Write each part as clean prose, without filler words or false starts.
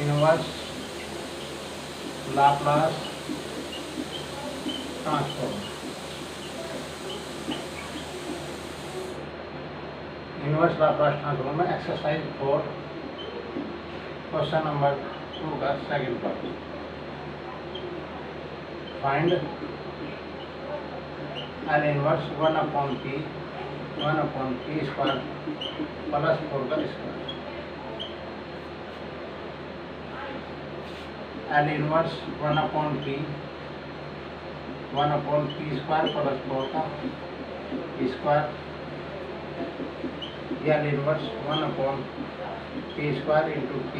Inverse Laplace transform. Inverse Laplace transform में exercise 4 question number 2 का second part. Find L inverse 1/p square plus 4 का square. L inverse 1/p square plus 4 का square, या L inverse 1/p square into p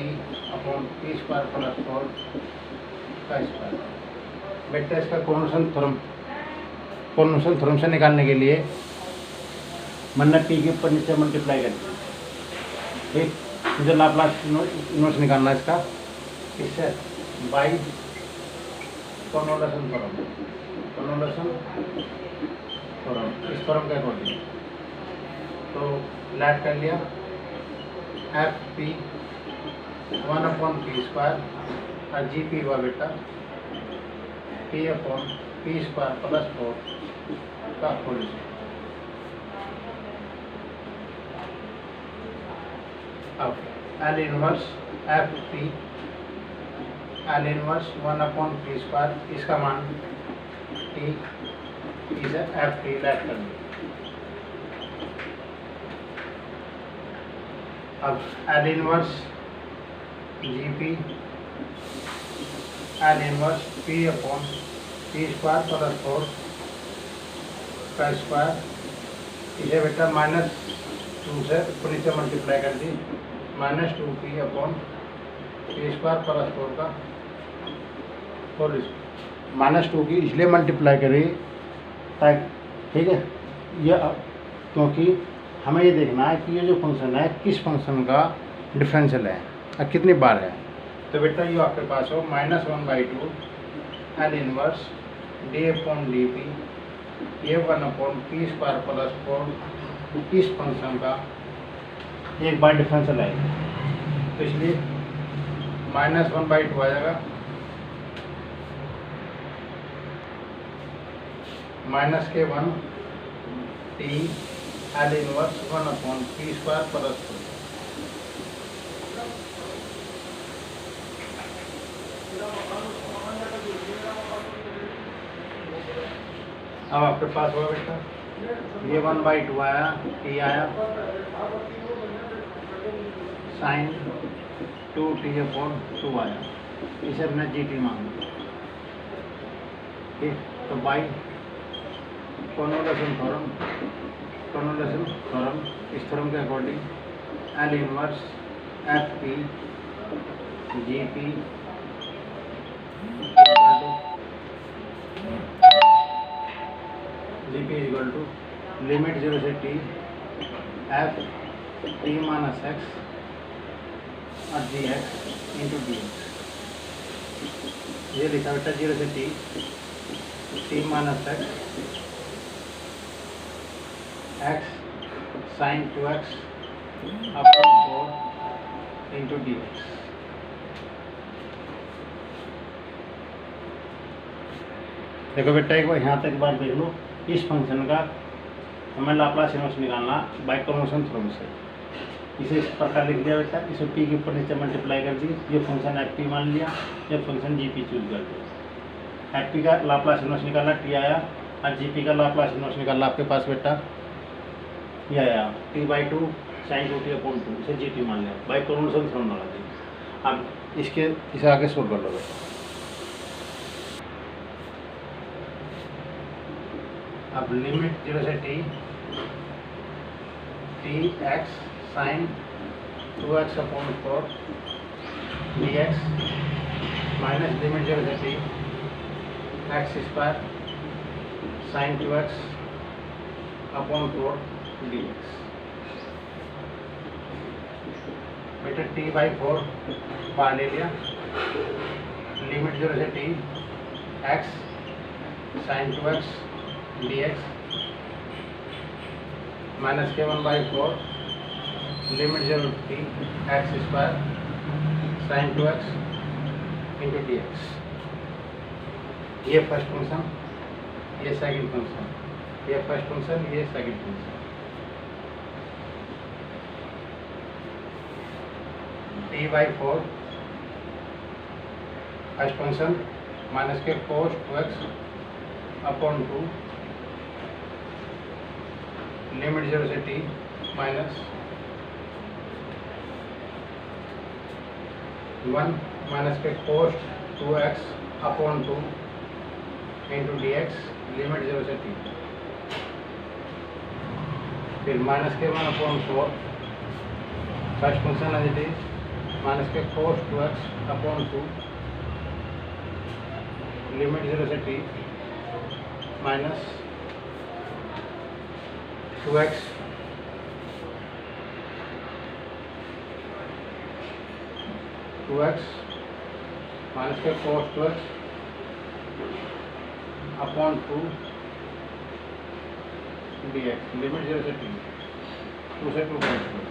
square plus 4 का square. बेटा इसका convolution theorem से निकालने के लिए मन्ना p के ऊपर नीचे मल्टीप्लाई कर दीजिए। ठीक, मुझे लाप्लास इनवर्स निकालना है इसका, इससे बाई कॉन्वोल्यूशन थ्योरम इस थ्योरम के अकॉर्डिंग। तो लैट कर लिया एफ पी 1/p स्क्वायर और जी पी हुआ बेटा p स्क्वायर प्लस 4 का होल स्क्वायर। अब L inverse F P L inverse 1/p square, इसका मान t is F T let कर लिया। अब L inverse G P L inverse p square plus 4 का स्क्वायर, इसे बेटा -2 से ऊपर नीचे मल्टीप्लाई कर दी, -2p स्क्वायर प्लस 4 का होल स्क्वायर। -2 की इसलिए मल्टीप्लाई करी ताकि, ठीक है, यह क्योंकि हमें ये देखना है कि ये जो फंक्शन है किस फंक्शन का डिफरेंशियल है और कितनी बार है। तो बेटा ये आपके पास हो -1/2 एल इनवर्स d/dp, ये 1/p स्क्वायर प्लस 4 इस फंक्शन का एक बार डिफरेंशियल है। तो इसलिए -1/2 आ जाएगा, -1 t L inverse 1/p square plus 4। अब आपके पास हुआ बेटा ये 1/2 आया, t आया, साइन 2t/2 आया, इसे हमने gt मांगा। ठीक, तो बाई कॉन्वोल्यूशन थ्योरम इस थ्योरम के according L inverse F P G P equal to limit 0 से t F t minus X और G X into D X. ये लिखा बेटा 0 से t minus X sine 2x upon 4 into D X. देखो बेटा एक बार यहाँ तक बार देख लो, इस फंक्शन का हमें लाप्लास इनवर्स निकालना बाय कन्वर्शन थ्योरम से। इसे इस प्रकार लिख दिया बेटा, इसे p के ऊपर नीचे मल्टीप्लाई कर दी, ये फंक्शन एफ पी मान लिया, ये फंक्शन जी पी चूज कर दिया। एफ पी का लाप्लास इनवर्स निकालना t आया और जी पी का लाप्लास इनवर्स निकालना आपके पास बेटा ये आया t/2 sin 2t/2, इसे जी टी मान लिया, बाय कन्वर्शन थ्योरम लगा दी। अब इसे आगे सोल्व कर लो बेटा। अब लिमिट 0 से t x sine 2x/4 dx minus limit 0 से t x square sine 2x/4 dx। बेटा t/4 बाहर ले लिया, लिमिट 0 से t x sine 2x dx minus के 1/4 limit 0 t x square sine 2x into D X. ये first function, ये second function, ये फर्स्ट फंक्शन, ये second function. t/4 first function minus के cos 2x अपॉन 2 लिमिट 0 से t minus 1 minus के cos 2x upon 2 into D X limit 0 से t। फिर minus के 1 upon 4 first function as it is minus के cos 2x upon 2 limit 0 से t minus 2x minus के cos 2x upon 2 dx limit 0 से t 2 से 2 cancel.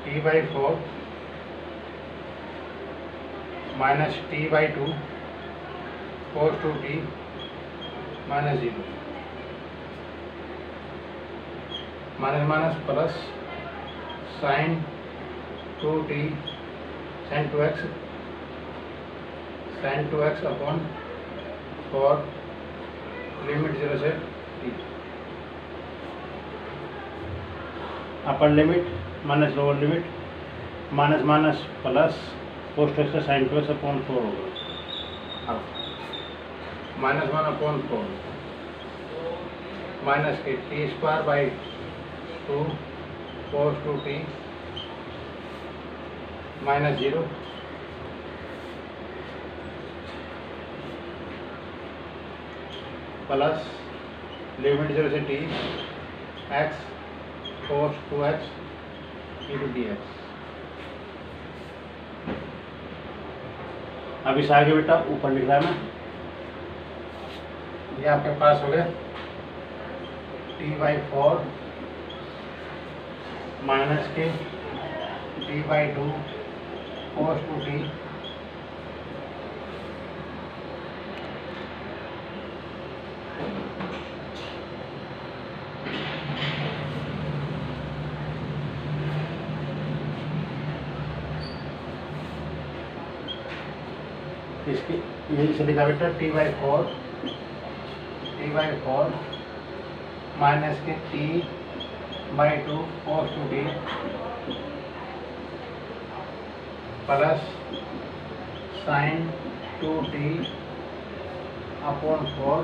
t/4 minus t/2 cos 2t minus 0 minus minus plus sine 2t sine 2x upon 4 limit 0 से t। Upper limit minus lower limit minus minus plus post x का sine 2x upon 4 होगा। अब minus 1 upon 4 minus के t²/2 cos 2t minus 0 plus limit 0 से t x cos 2x into D x. अब इस आगे बेटा ऊपर लिख रहा है मैं, ये आपके पास हो गया t/4 माइनस के t/2 cos 2t इसकी यही से लिखा बेटा t/4 माइनस के t/2 cos 2t plus sine 2t upon 4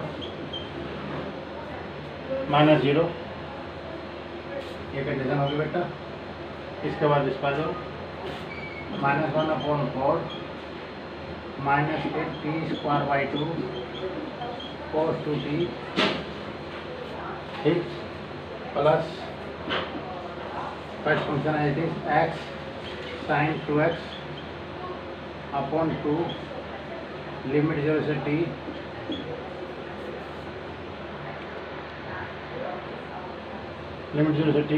minus 0। ये कंडीशन होगी बेटा। इसके बाद इस पर माइनस 1 अपॉन 4 माइनस के t²/2 cos 2t ठीक प्लस फर्स्ट फंक्शन है it is x sine 2x upon 2 limit 0 से t लिमिट 0 से t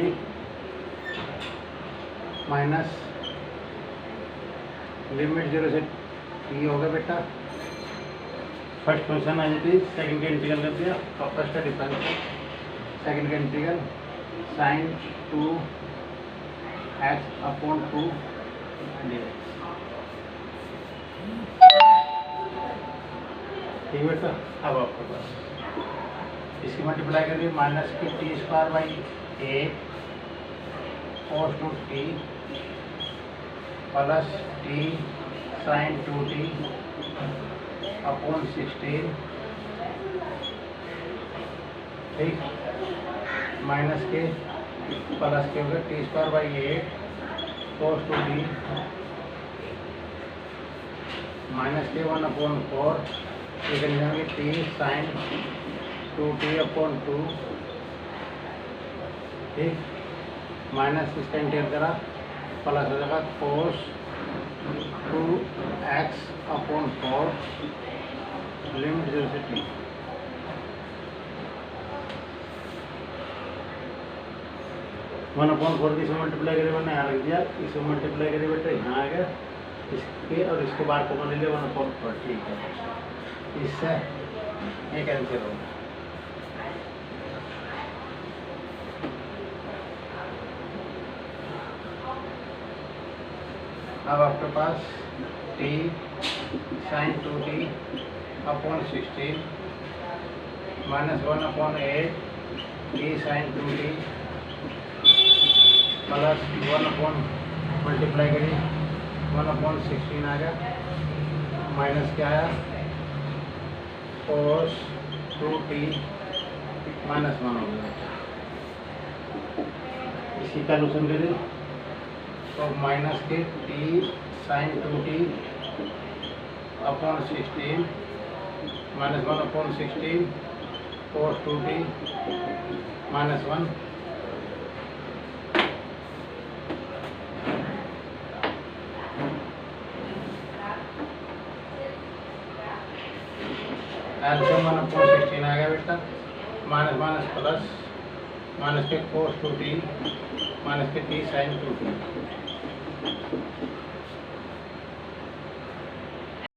माइनस लिमिट 0 से t हो गया बेटा। फर्स्ट फंक्शन है इट इज सेकंड का इंटीग्रल कर दिया और फर्स्ट का डिफरेंस सेकंड का integral sine 2x upon 2 dx ठीक बेटा। अब आपके पास इसकी मल्टीप्लाई करिए माइनस की t²/8 cos 2t plus t sine 2t upon 16 ठीक माइनस के प्लस के हो गया t²/8 cos 2t माइनस के 1 अपॉन 4 ये t साइन 2t अपॉन 2 ठीक माइनस इसका इंटीग्रल करा प्लस हो जाएगा cos 2x upon 4 लिमिट 0 से t। वन अपॉन 4 की इसमें मल्टीप्लाई करे मैंने यहाँ रख दिया, इसमें मल्टीप्लाई करे बेटा यहाँ आ गया, इसके और इसको बार को ले लिया 1 अपॉन 4। ठीक है, इससे ये कैंसिल होगा। अब आपके पास t sin 2t upon 16 minus 1 upon 8 t sin 2t plus 1 upon multiply करिए 1 अपॉन 16 आ गया, माइनस क्या आया cos 2t माइनस 1 हो गया। इसी का सॉल्यूशन करिए तो माइनस के t sin 2t upon 16 minus 1 upon 16 cos 2t minus 1। एल्सियम 1 अपॉन 16 आ गया बेटा, माइनस माइनस प्लस माइनस के cos 2t माइनस के t sin 2t।